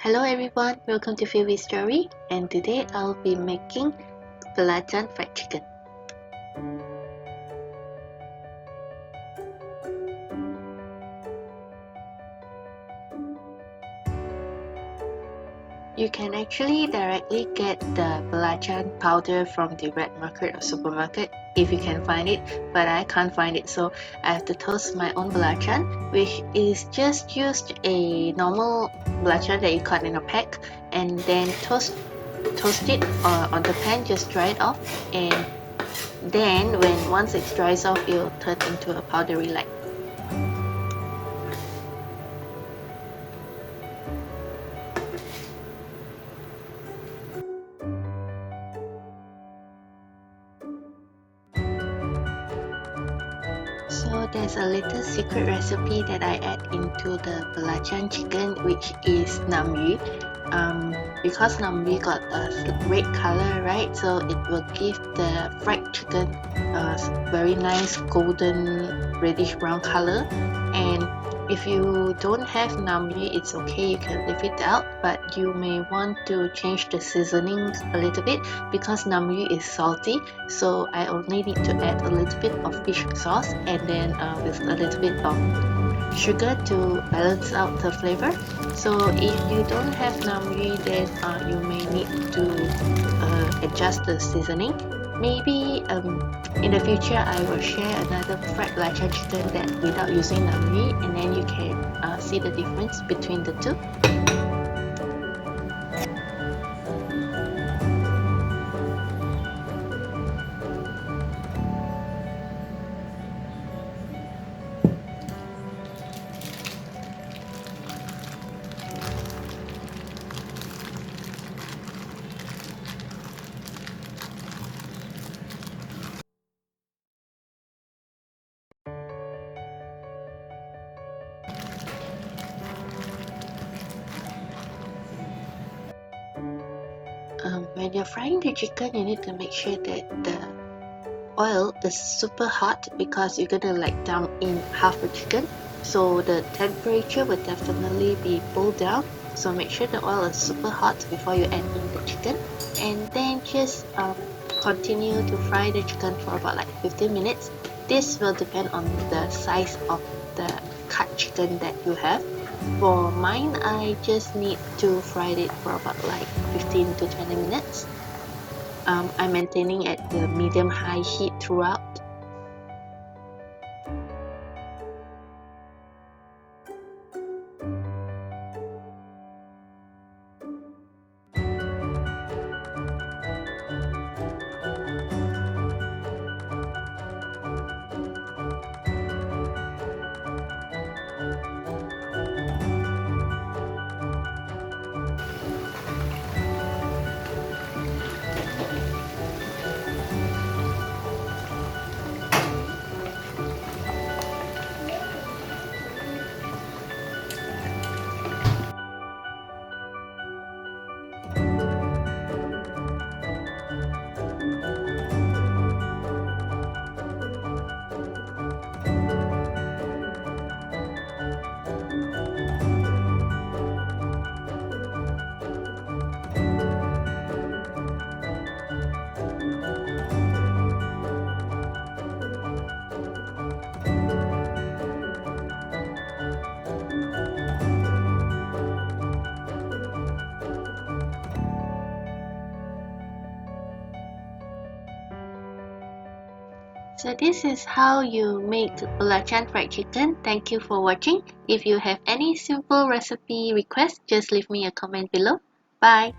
Hello everyone, welcome to philviestory, and today I'll be making Belacan fried chicken. You can actually directly get the Belacan powder from the red market or supermarket if you can find it, but I can't find it, so I have to toast my own Belacan, which is just used a normal Belacan that you cut in a pack and then toast it on the pan, just dry it off, and then once it dries off, it will turn into a powdery light. So there's a little secret recipe that I add into the Belacan chicken, which is namyu. Because namyu got a red color, right? So it will give the fried chicken a very nice golden reddish brown color. And if you don't have namyu, it's okay, you can leave it out, but you may want to change the seasoning a little bit because namyu is salty, so I only need to add a little bit of fish sauce and then with a little bit of sugar to balance out the flavor. So if you don't have namyu, then you may need to adjust the seasoning. Maybe in the future I will share another fried belacan chicken that without using namyu, and then you can see the difference between the two. When you're frying the chicken, you need to make sure that the oil is super hot because you're gonna like dump in half the chicken, so the temperature will definitely be pulled down. So make sure the oil is super hot before you add in the chicken, and then just continue to fry the chicken for about like 15 minutes. This will depend on the size of the cut chicken that you have. For mine, I just need to fry it for about like 15 to 20 minutes. I'm maintaining at the medium-high heat throughout. So this is how you make belacan fried chicken. Thank you for watching. If you have any simple recipe requests, just leave me a comment below. Bye!